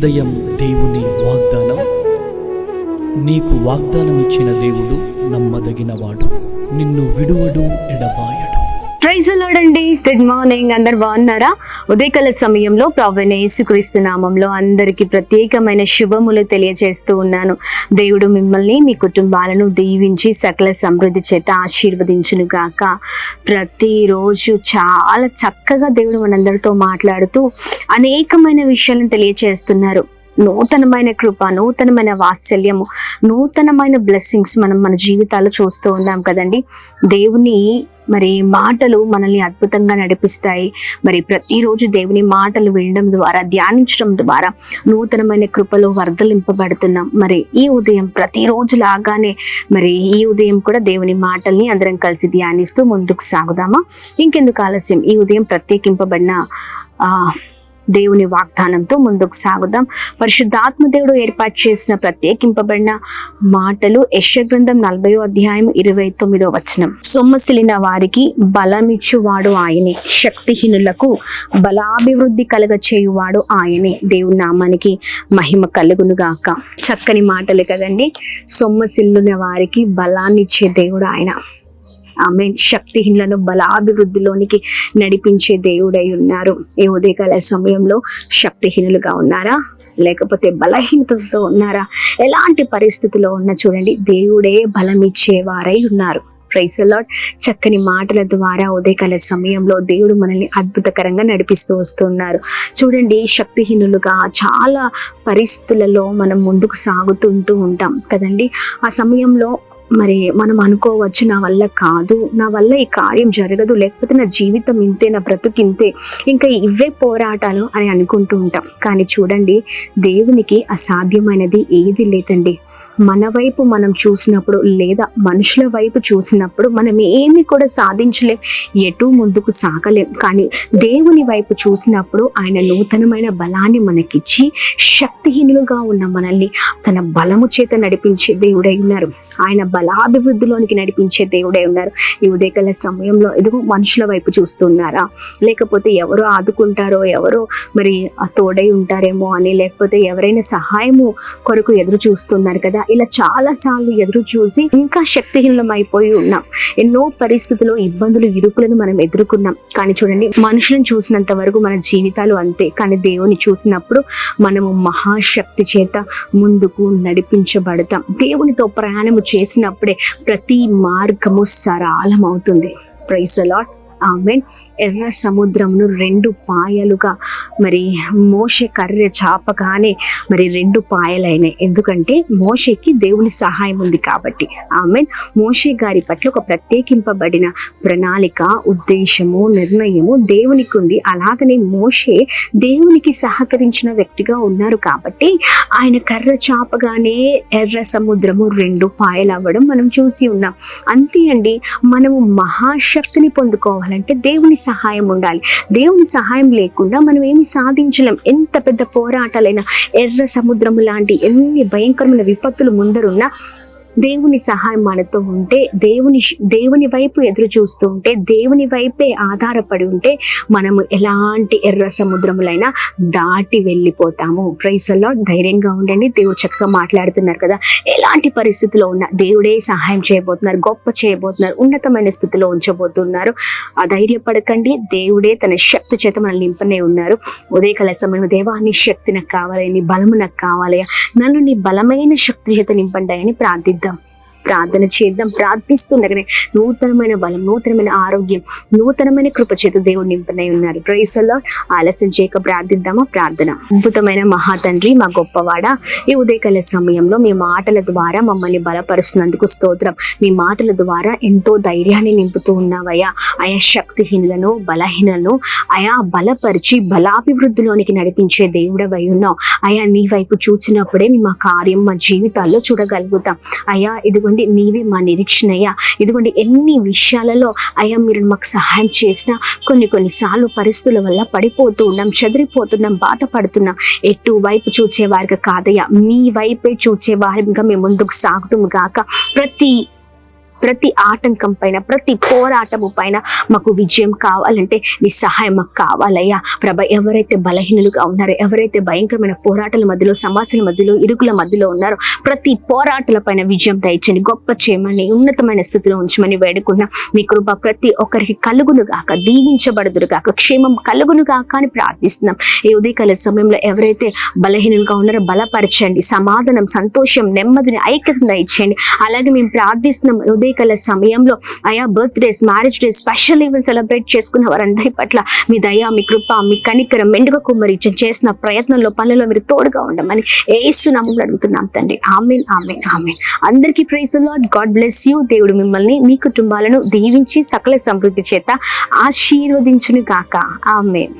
ఉదయం దేవుని వాగ్దానం. నీకు వాగ్దానం ఇచ్చిన దేవుడు నమ్మదగినవాడు, నిన్ను విడువడు, ఎడబాయడు. ప్రైజ్ ది లార్డ్ అండి. Good morning. అందరు బాగున్నారా? ఉదయకాల సమయంలో ప్రభువైన యేసుక్రీస్తు నామంలో అందరికీ ప్రత్యేకమైన శుభములు తెలియజేస్తూ ఉన్నాను. దేవుడు మిమ్మల్ని, మీ కుటుంబాలను దీవించి సకల సమృద్ధి చేత ఆశీర్వదించును గాక. ప్రతిరోజు చాలా చక్కగా దేవుడు మనందరితో మాట్లాడుతూ అనేకమైన విషయాలను తెలియజేస్తున్నారు. నూతనమైన కృప, నూతనమైన వాత్సల్యము, నూతనమైన బ్లెస్సింగ్స్ మనం మన జీవితాల్లో చూస్తూ ఉన్నాం కదండి. దేవుని మాటలు మనల్ని అద్భుతంగా నడిపిస్తాయి. ప్రతిరోజు దేవుని మాటలు వినడం ద్వారా, ధ్యానించడం ద్వారా నూతనమైన కృపలో వర్ధలింపబడుతున్నాం. ఈ ఉదయం ప్రతిరోజు లాగానే ఈ ఉదయం కూడా దేవుని మాటల్ని అందరం కలిసి ధ్యానిస్తూ ముందుకు సాగుదామా? ఇంకెందుకు ఆలస్యం, ఈ ఉదయం ప్రత్యేకింపబడిన దేవుని వాగ్దానంతో ముందుకు సాగుదాం. పరిశుద్ధాత్మ దేవుడు ఏర్పాటు చేసిన ప్రత్యేకింపబడిన మాటలు యెషయా గ్రంథం 40వ అధ్యాయం 29వ వచనం. సొమ్మసిలిన వారికి బలమిచ్చువాడు ఆయనే, శక్తిహీనులకు బలాభివృద్ధి కలగ చేయువాడు ఆయనే. దేవుని నామానికి మహిమ కలుగును గాక. చక్కని మాటలు కదండి. సొమ్మసిల్లిన వారికి బలాన్ని ఇచ్చే దేవుడు ఆయన. ఆమేన్. శక్తిహీనులను బలాభివృద్ధిలోనికి నడిపించే దేవుడై ఉన్నారు. ఈ ఉదయకాల సమయంలో శక్తిహీనులుగా ఉన్నారా, లేకపోతే బలహీనతతో ఉన్నారా? ఎలాంటి పరిస్థితిలో ఉన్నా చూడండి, దేవుడే బలం ఇచ్చేవారై ఉన్నారు. Praise the Lord. చక్కని మాటల ద్వారా ఉదయకాల సమయంలో దేవుడు మనల్ని అద్భుతకరంగా నడిపిస్తూ వస్తున్నారు. చూడండి, శక్తిహీనులుగా చాలా పరిస్థితులలో మనం ముందుకు సాగుతుంటూ ఉంటాం కదండి. ఆ సమయంలో మనం అనుకోవచ్చు, నా వల్ల కాదు, నా వల్ల ఈ కార్యం జరగదు, లేకపోతే నా జీవితం ఇంతే, నా బ్రతుకింతే, ఇంకా ఇవే పోరాటాలు అని అనుకుంటూ ఉంటాం. కానీ చూడండి, దేవునికి అసాధ్యమైనది ఏది లేదండి. మన వైపు మనం చూసినప్పుడు, లేదా మనుషుల వైపు చూసినప్పుడు మనం ఏమి కూడా సాధించలేం, ఎటు ముందుకు సాగలేం. కానీ దేవుని వైపు చూసినప్పుడు ఆయన నూతనమైన బలాన్ని మనకిచ్చి శక్తిహీనులుగా ఉన్న మనల్ని తన బలము చేత నడిపించే దేవుడై ఉన్నారు. ఆయన బలాభివృద్ధిలోనికి నడిపించే దేవుడై ఉన్నారు. ఈ ఉదయకాల సమయంలో ఎదుగు మనుషుల వైపు చూస్తున్నారా, లేకపోతే ఎవరో ఆదుకుంటారో, ఎవరో తోడై ఉంటారేమో అని, లేకపోతే ఎవరైనా సహాయము కొరకు ఎదురు చూస్తున్నారు కదా. ఇలా చాలా సార్లు ఎదురు చూసి ఇంకా శక్తిహీనం అయిపోయి ఉన్నాం. ఎన్నో పరిస్థితుల్లో ఇబ్బందులు, ఇరుకులను మనం ఎదుర్కొన్నాం. కానీ చూడండి, మనుషులను చూసినంత వరకు మన జీవితాలు అంతే. కానీ దేవుని చూసినప్పుడు మనము మహాశక్తి చేత ముందుకు నడిపించబడతాం. దేవునితో ప్రయాణము చేసినప్పుడే ప్రతి మార్గము సరళమవుతుంది. Prize the lord. ఆమేన్. ఎర్ర సముద్రమును 2 పాయలుగా మోషే కర్ర చాపగానే 2 పాయలైనాయి. ఎందుకంటే మోషేకి దేవుని సహాయం ఉంది కాబట్టి. ఆమేన్. మోషే గారి పట్ల ఒక ప్రత్యేకింపబడిన ప్రణాళిక, ఉద్దేశము, నిర్ణయము దేవునికి ఉంది. అలాగనే మోషే దేవునికి సహకరించిన వ్యక్తిగా ఉన్నారు కాబట్టి ఆయన కర్ర చాపగానే ఎర్ర సముద్రము 2 పాయలు అవ్వడం మనం చూసి ఉన్నాం. అంతే అండి. మనము మహాశక్తిని పొందుకోవాలంటే దేవుని సహాయం ఉండాలి. దేవుని సహాయం లేకుండా మనం ఏమి సాధించలేం. ఎంత పెద్ద పోరాటాలైనా, ఎర్ర సముద్రము లాంటి ఎన్ని భయంకరమైన విపత్తులు ముందరున్నా దేవుని సహాయం మనతో ఉంటే, దేవుని వైపు ఎదురు చూస్తూ ఉంటే, దేవుని వైపే ఆధారపడి ఉంటే మనము ఎలాంటి ఎర్ర సముద్రములైనా దాటి వెళ్ళిపోతాము. Praise the Lord. ధైర్యంగా ఉండండి. దేవుడు చక్కగా మాట్లాడుతున్నారు కదా. ఎలాంటి పరిస్థితిలో ఉన్నా దేవుడే సహాయం చేయబోతున్నారు, గొప్ప చేయబోతున్నారు, ఉన్నతమైన స్థితిలో ఉంచబోతున్నారు. ధైర్యపడకండి. దేవుడే తన శక్తి చేత మనల్ని నింపనే ఉన్నారు. ఉదయకాల సమయం, దేవా నీ శక్తి నాకు కావాలి, నీ బలము నాకు కావాలి, నన్ను నీ బలమైన శక్తి చేత నింపండి అని ప్రార్థన చేద్దాం. ప్రార్థిస్తుండగానే నూతనమైన బలం, నూతనమైన ఆరోగ్యం, నూతనమైన కృప చేత దేవుడు నింపనై ఉన్నారు. Praise the Lord. ఆలస్యం చేయక ప్రార్థిద్దామా? ప్రార్థన. అద్భుతమైన మహాతండ్రి, మా గొప్పవాడ, ఈ ఉదయకాల సమయంలో మీ మాటల ద్వారా మమ్మల్ని బలపరుస్తున్నందుకు స్తోత్రం. మీ మాటల ద్వారా ఎంతో ధైర్యాన్ని నింపుతూ ఉన్నావయ్యా. ఆయా శక్తిహీనులను, బలహీనలను ఆయా బలపరిచి బలాభివృద్ధిలోనికి నడిపించే దేవుడవై ఉన్నావు. అయా నీ వైపు చూసినప్పుడే మా కార్యం, మా జీవితాల్లో చూడగలుగుతాం. అయ్యా ఇదిగోండి, నీవే మా నిరీక్షణ అయ్యా. ఇదిగోండి, ఎన్ని విషయాలలో అయ్యా మీరు మాకు సహాయం చేసినా కొన్నిసార్లు పరిస్థితుల వల్ల పడిపోతూ ఉన్నాం, చెదిరిపోతున్నాం, బాధపడుతున్నాం. ఎటు వైపు చూచేవారుగా కాదయ్యా, మీ వైపే చూచేవారిగా మేము ముందుకు సాగుతాము గాక. ప్రతి ప్రతి ఆటంకం పైన, ప్రతి పోరాటము పైన మాకు విజయం కావాలంటే నీ సహాయం మాకు కావాలయ్యా ప్రభ. ఎవరైతే బలహీనులుగా ఉన్నారో, ఎవరైతే భయంకరమైన పోరాటాల మధ్యలో, సమస్యల మధ్యలో, ఇరుకుల మధ్యలో ఉన్నారో ప్రతి పోరాటాల పైన విజయం దయచండి, గొప్ప చేయమని, ఉన్నతమైన స్థితిలో ఉంచమని వేడుకున్నా. మీ కృప ప్రతి ఒక్కరికి కలుగును గాక, దీవించబడుదురు గాక, క్షేమం కలుగును గాక అని ప్రార్థిస్తున్నాం. ఈ ఉదయకాల సమయంలో ఎవరైతే బలహీనులుగా ఉన్నారో బలపరచండి, సమాధానం, సంతోషం, నెమ్మదిని, ఐక్యతను దయచేయండి. అలాగే మేము ప్రార్థిస్తున్నాం ఉదయకాల సమయంలో అయా birthdays, marriage days, special event celebrate చేసుకున్న వారందరి పట్ల మీ దయ, మీ కృప, మీ కనికరం మెండుగా కుమ్మరి చేసిన ప్రయత్నంలో, పనులలో మీరు తోడుగా ఉండమని యేసు నామములో అడుగుతున్నాం తండ్రి. ఆమేన్, ఆమేన్, ఆమేన్. అందరికీ praise the Lord. God bless you. దేవుడు మిమ్మల్ని, మీ కుటుంబాలను దీవించి సకల సమృద్ధి చేత ఆశీర్వదించును గాక. ఆమేన్.